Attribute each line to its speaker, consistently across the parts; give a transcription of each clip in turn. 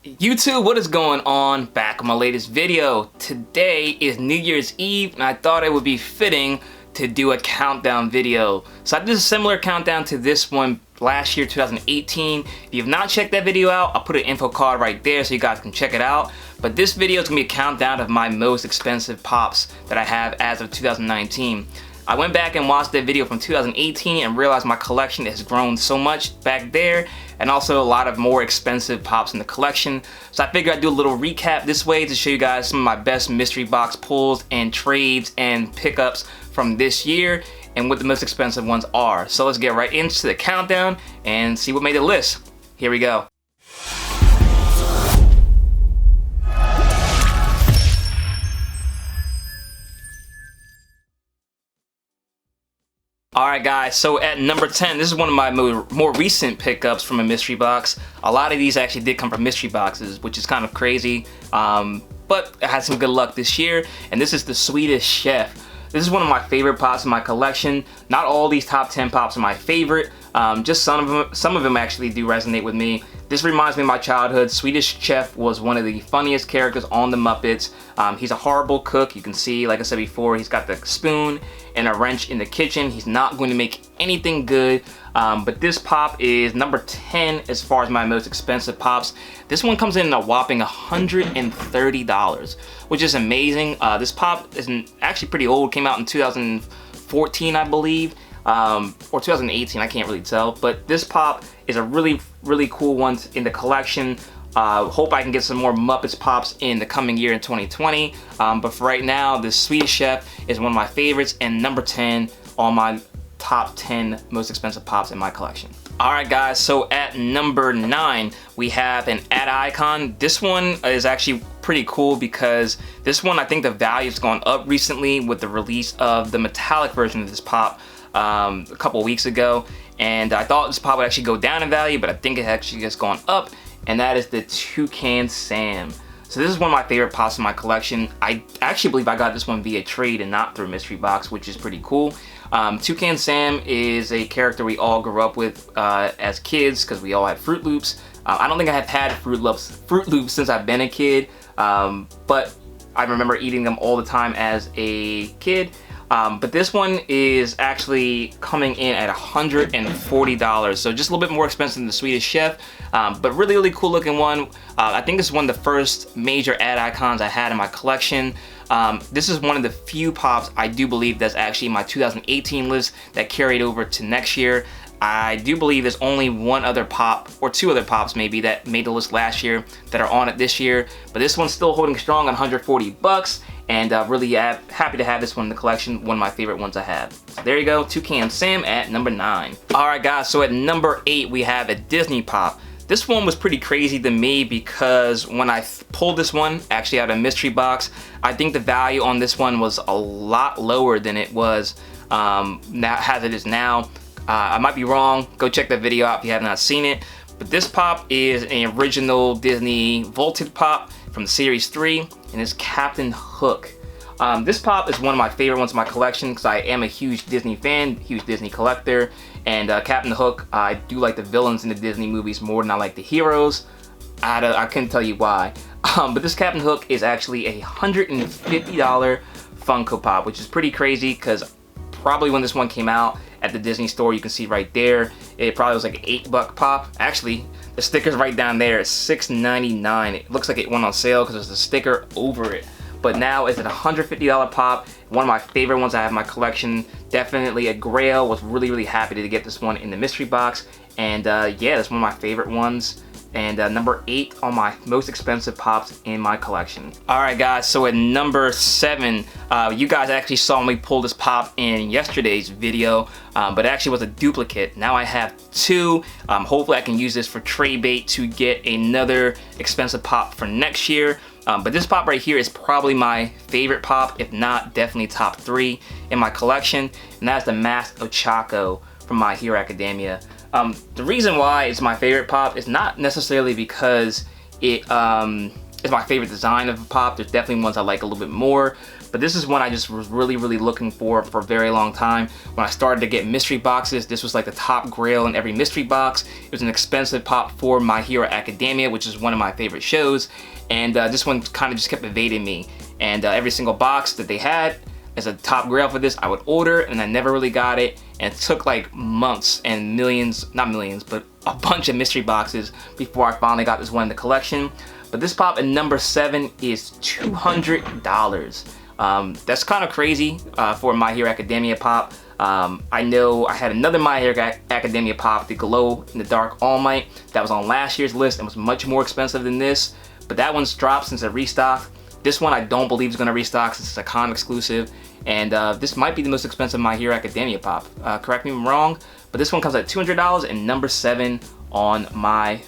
Speaker 1: YouTube, what is going on? Back with my latest video. Today is New Year's Eve and I thought it would be fitting to do a countdown video. So I did a similar countdown to this one last year, 2018. If you have not checked that video out, I'll put an info card right there so you guys can check it out. But this video is gonna be a countdown of my most expensive pops that I have as of 2019. I went back and watched that video from 2018 and realized my collection has grown so much back there, and also a lot of more expensive pops in the collection. So I figured I'd do a little recap this way to show you guys some of my best mystery box pulls and trades and pickups from this year and what the most expensive ones are. So let's get right into the countdown and see what made the list. Here we go. Alright guys, so at number 10, this is one of my more recent pickups from a mystery box. A lot of these actually did come from mystery boxes, which is kind of crazy, but I had some good luck this year, and this is the Swedish Chef. This is one of my favorite pops in my collection. Not all these top 10 pops are my favorite, just some of them actually do resonate with me. This reminds me of my childhood. Swedish Chef was one of the funniest characters on the Muppets. He's a horrible cook. You can see, like I said before, he's got the spoon and a wrench in the kitchen. He's not going to make anything good. But this pop is number 10 as far as my most expensive pops. This one comes in a whopping $130, which is amazing. This pop is actually pretty old. Came out in 2014, I believe. Or 2018, I can't really tell, but this pop is a really cool one in the collection. Hope I can get some more Muppets pops in the coming year in 2020, but for right now, the Swedish Chef is one of my favorites and number 10 on my top 10 most expensive pops in my collection. Alright guys, so at number 9 we have an ad icon. This one is actually pretty cool because this one, I think the value's gone up recently with the release of the metallic version of this pop a couple weeks ago, and I thought this pop would actually go down in value, but I think it actually has gone up, and that is the Toucan Sam. So this is one of my favorite pops in my collection. I actually believe I got this one via trade and not through a mystery box, which is pretty cool. Toucan Sam is a character we all grew up with as kids because we all had Fruit Loops. I don't think I have had Fruit Loops since I've been a kid, but I remember eating them all the time as a kid. But this one is actually coming in at $140, so just a little bit more expensive than the Swedish Chef, but really cool looking one. I think this is one of the first major ad icons I had in my collection. This is one of the few pops I do believe that's actually in my 2018 list that carried over to next year. I do believe there's only one other pop, or two other pops maybe, that made the list last year that are on it this year, but this one's still holding strong on 140 bucks, and really happy to have this one in the collection, one of my favorite ones I have. So there you go, Toucan Sam at number 9. Alright guys, so at number 8 we have a Disney pop. This one was pretty crazy to me because when I pulled this one actually out of a mystery box, I think the value on this one was a lot lower than it was now, as it is now. I might be wrong, go check that video out if you have not seen it, but this pop is an original Disney vaulted pop from series 3, and it's Captain Hook. This pop is one of my favorite ones in my collection because I am a huge Disney fan, huge Disney collector, and Captain Hook, I do like the villains in the Disney movies more than I like the heroes. I couldn't tell you why, but this Captain Hook is actually a $150 Funko Pop, which is pretty crazy because probably when this one came out at the Disney store, you can see right there, it probably was like an $8 pop. Actually, the sticker's right down there, it's $6.99. It looks like it went on sale because there's a sticker over it. But now it's at a $150 pop. One of my favorite ones I have in my collection. Definitely a grail. Was really happy to get this one in the mystery box. And yeah, that's one of my favorite ones. And number 8 on my most expensive pops in my collection. Alright guys, so at number 7, you guys actually saw me pull this pop in yesterday's video, but it actually was a duplicate. Now I have 2. Hopefully I can use this for trade bait to get another expensive pop for next year. But this pop right here is probably my favorite pop, if not definitely top 3 in my collection, and that's the Mask of Chaco from My Hero Academia. The reason why it's my favorite pop is not necessarily because it's is my favorite design of a pop. There's definitely ones I like a little bit more, but this is one I just was really looking for a very long time. When I started to get mystery boxes, this was like the top grail in every mystery box. It was an expensive pop for My Hero Academia, which is one of my favorite shows, and this one kind of just kept evading me. And every single box that they had as a top grail for this, I would order, and I never really got it. And it took like months and millions, not millions, but a bunch of mystery boxes before I finally got this one in the collection. But this pop at number 7 is $200. That's kind of crazy for a My Hero Academia pop. I know I had another My Hero Academia pop, the Glow in the Dark All Might, that was on last year's list and was much more expensive than this, but that one's dropped since it restocked. This one I don't believe is going to restock since it's a con exclusive, and this might be the most expensive My Hero Academia pop. Correct me if I'm wrong, but this one comes at $200 and number 7 on my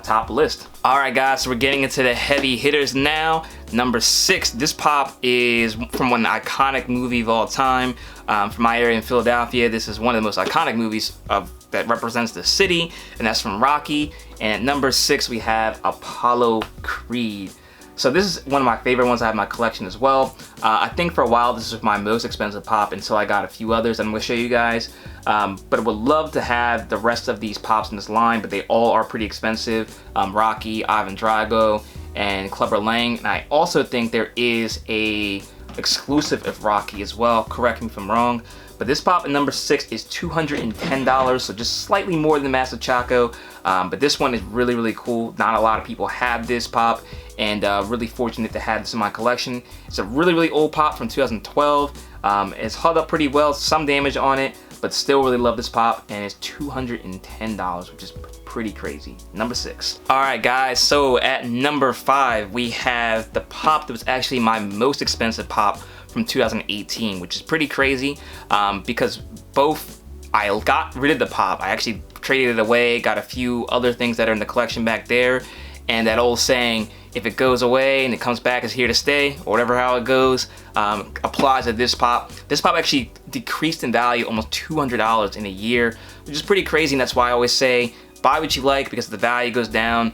Speaker 1: top list. Alright guys, so we're getting into the heavy hitters now. Number 6, this pop is from one iconic movie of all time. From my area in Philadelphia, this is one of the most iconic movies that represents the city, and that's from Rocky. And at number 6 we have Apollo Creed. So this is one of my favorite ones I have in my collection as well. I think for a while this was my most expensive pop until I got a few others I'm going to show you guys. But I would love to have the rest of these pops in this line, but they all are pretty expensive. Rocky, Ivan Drago, and Clubber Lang. And I also think there is a exclusive of Rocky as well. Correct me if I'm wrong. But this pop at number 6 is $210, so just slightly more than Master Chaco. But this one is really cool. Not a lot of people have this pop, and really fortunate to have this in my collection. It's a really old pop from 2012. It's held up pretty well, some damage on it, but still really love this pop, and it's $210, which is pretty crazy. Number 6. Alright guys, so at number 5 we have the pop that was actually my most expensive pop from 2018, which is pretty crazy because both I got rid of the pop. I actually traded it away, got a few other things that are in the collection back there, and that old saying, if it goes away and it comes back, it's here to stay, or whatever how it goes, applies to this pop. This pop actually decreased in value almost $200 in a year, which is pretty crazy, and that's why I always say buy what you like, because the value goes down.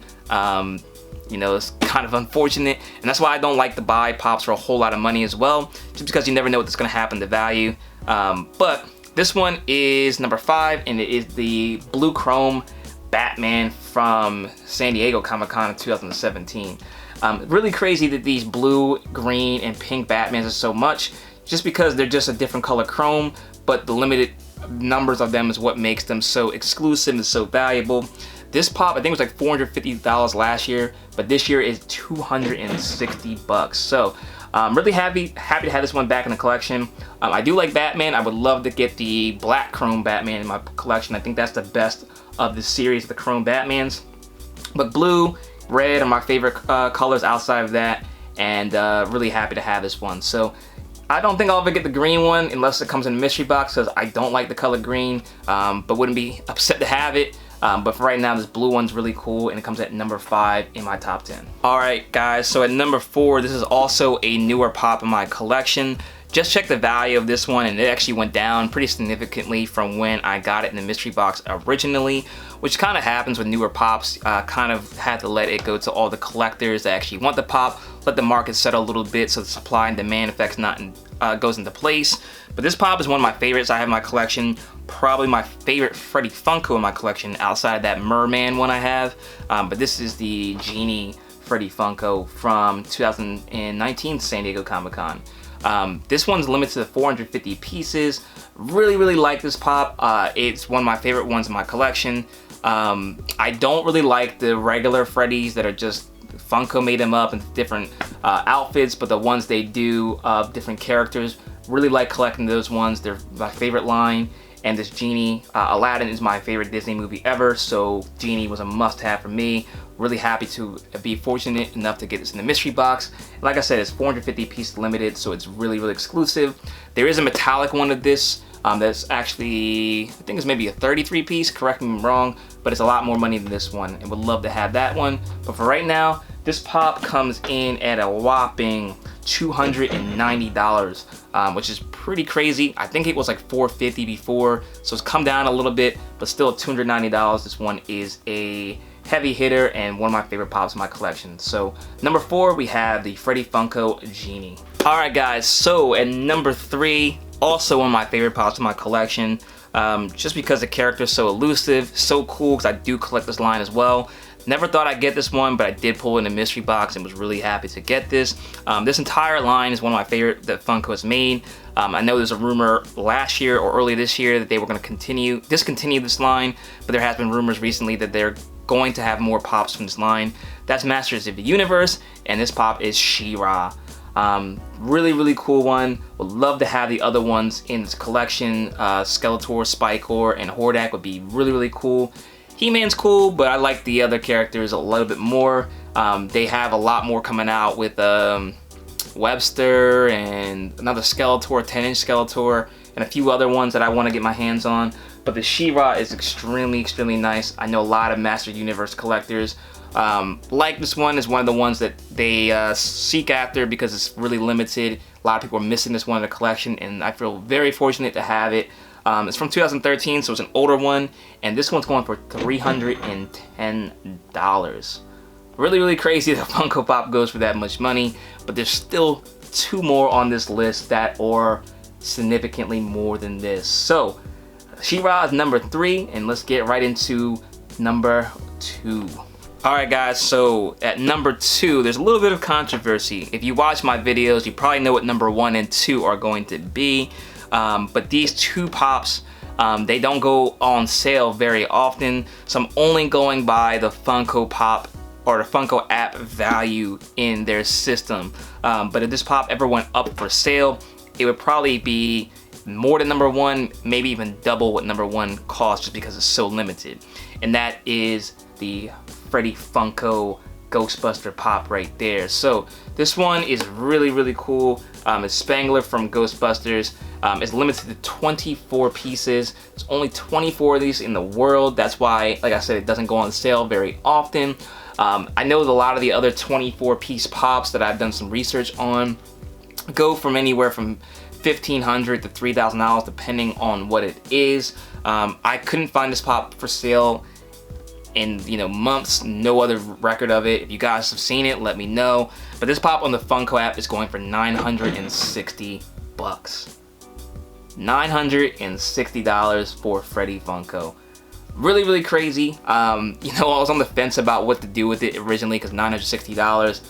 Speaker 1: You know, it's kind of unfortunate, and that's why I don't like to buy pops for a whole lot of money as well, just because you never know what's going to happen to value. But this one is number 5, and it is the blue chrome Batman from San Diego Comic-Con in 2017. Really crazy that these blue, green, and pink Batmans are so much, just because they're just a different color chrome, but the limited numbers of them is what makes them so exclusive and so valuable. This pop, I think it was like $450 last year, but this year is $260. So I'm really happy to have this one back in the collection. I do like Batman. I would love to get the black chrome Batman in my collection. I think that's the best of the series of the chrome Batmans. But blue, red are my favorite colors outside of that, and really happy to have this one. So I don't think I'll ever get the green one unless it comes in a mystery box, because I don't like the color green, but wouldn't be upset to have it. But for right now, this blue one's really cool, and it comes at number 5 in my top 10. Alright guys, so at number 4, this is also a newer pop in my collection. Just check the value of this one, and it actually went down pretty significantly from when I got it in the mystery box originally, which kind of happens with newer pops. Kind of had to let it go to all the collectors that actually want the pop, let the market settle a little bit so the supply and demand effects goes into place. But this pop is one of my favorites I have in my collection. Probably my favorite Freddy Funko in my collection outside of that Merman one I have. But this is the Genie Freddy Funko from 2019 San Diego Comic-Con. This one's limited to 450 pieces. Really like this pop. It's one of my favorite ones in my collection. I don't really like the regular Freddys that are just Funko made them up in different outfits, but the ones they do of different characters, really like collecting those ones. They're my favorite line. And this Genie, Aladdin is my favorite Disney movie ever, so Genie was a must-have for me. Really happy to be fortunate enough to get this in the mystery box. Like I said, it's 450 pieces limited, so it's really exclusive. There is a metallic one of this that's actually, I think it's maybe a 33 piece, correct me if I'm wrong, but it's a lot more money than this one, and would love to have that one. But for right now, this pop comes in at a whopping $290, which is pretty crazy. I think it was like $450 before, so it's come down a little bit, but still $290. This one is a heavy hitter and one of my favorite pops in my collection. So number 4, we have the Freddy Funko Genie. Alright guys, so at number 3, also one of my favorite pops in my collection, just because the character is so elusive, so cool, because I do collect this line as well. Never thought I'd get this one, but I did pull in a mystery box and was really happy to get this. This entire line is one of my favorite that Funko has made. I know there's a rumor last year or early this year that they were going to discontinue this line, but there has been rumors recently that they're going to have more pops from this line. That's Masters of the Universe, and this pop is She-Ra. Really cool one. Would love to have the other ones in this collection. Skeletor, Spikor, and Hordak would be really cool. He-Man's cool, but I like the other characters a little bit more. They have a lot more coming out with Webster and another Skeletor, 10-inch Skeletor, and a few other ones that I want to get my hands on. But the She-Ra is extremely nice. I know a lot of Master Universe collectors like this one. Is one of the ones that they seek after because it's really limited. A lot of people are missing this one in the collection, and I feel very fortunate to have it. It's from 2013, so it's an older one, and this one's going for $310. Really crazy that Funko Pop goes for that much money, but there's still 2 more on this list that are significantly more than this. So She-Ra is number 3, and let's get right into number 2. Alright guys, so at number 2, there's a little bit of controversy. If you watch my videos, you probably know what number 1 and 2 are going to be. But these 2 pops, they don't go on sale very often, so I'm only going by the Funko Pop or the Funko app value in their system. But if this pop ever went up for sale, it would probably be more than number 1, maybe even double what number 1 costs, just because it's so limited. And that is the Freddy Funko Ghostbuster pop right there. So this one is really cool. It's Spangler from Ghostbusters. It's limited to 24 pieces. There's only 24 of these in the world. That's why, like I said, it doesn't go on sale very often. I know that a lot of the other 24 piece pops that I've done some research on go from anywhere from $1,500 to $3,000 depending on what it is. I couldn't find this pop for sale in months. No other record of it. If you guys have seen it, let me know. But this pop on the Funko app is going for $960. $960 for Freddy Funko. Really crazy. I was on the fence about what to do with it originally, because $960.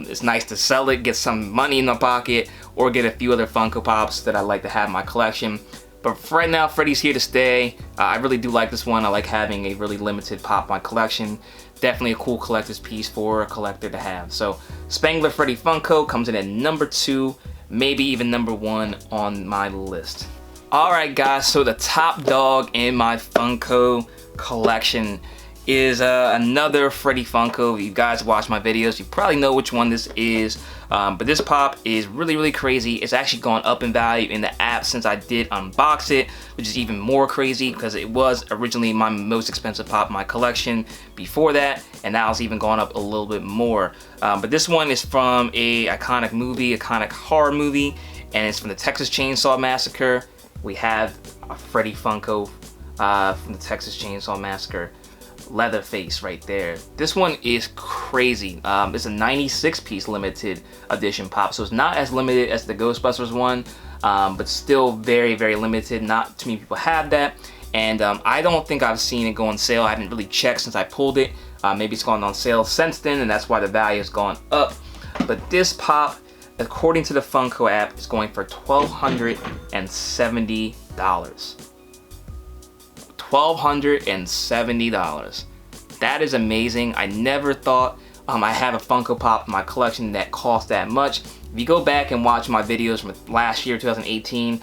Speaker 1: It's nice to sell it, get some money in the pocket, or get a few other Funko Pops that I like to have in my collection. But for right now, Freddy's here to stay. I really do like this one. I like having a really limited pop in my collection. Definitely a cool collector's piece for a collector to have. So Spangler Freddy Funko comes in at number 2, maybe even number 1 on my list. Alright guys, so the top dog in my Funko collection is another Freddy Funko. If you guys watch my videos, you probably know which one this is. But this pop is really crazy. It's actually gone up in value in the app since I did unbox it, which is even more crazy because it was originally my most expensive pop in my collection before that, and now it's even gone up a little bit more. But this one is from a iconic horror movie, and it's from the Texas Chainsaw Massacre. We have a Freddy Funko from the Texas Chainsaw Massacre. Leatherface right there. This one is crazy. It's a 96 piece limited edition pop, so it's not as limited as the Ghostbusters one, but still very limited. Not too many people have that, and I don't think I've seen it go on sale. I haven't really checked since I pulled it. Maybe it's gone on sale since then, and that's why the value has gone up. But this pop, according to the Funko app, is going for $1,270. $1,270. That is amazing. I never thought I have a Funko Pop in my collection that cost that much. If you go back and watch my videos from last year, 2018,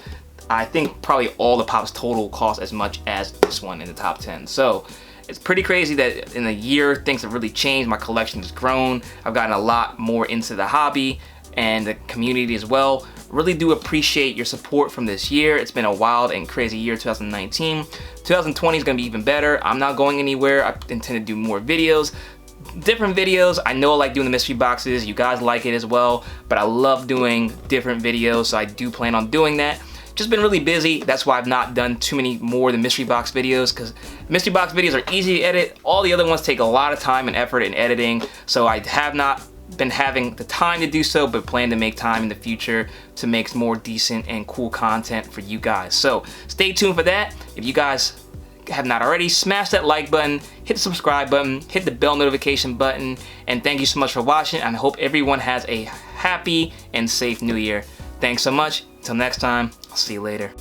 Speaker 1: I think probably all the pops total cost as much as this one in the top 10. So it's pretty crazy that in a year things have really changed. My collection has grown. I've gotten a lot more into the hobby and the community as well. Really do appreciate your support from this year. It's been a wild and crazy year, 2019. 2020 is gonna be even better. I'm not going anywhere. I intend to do more videos, different videos. I know I like doing the mystery boxes. You guys like it as well, but I love doing different videos, so I do plan on doing that. just been really busy. That's why I've not done too many more than mystery box videos, because mystery box videos are easy to edit. All the other ones take a lot of time and effort in editing, so I have not been having the time to do so, but plan to make time in the future to make more decent and cool content for you guys. So stay tuned for that. If you guys have not already, smash that like button, hit the subscribe button, hit the bell notification button, and thank you so much for watching, and I hope everyone has a happy and safe new year. Thanks so much. Until next time, I'll see you later.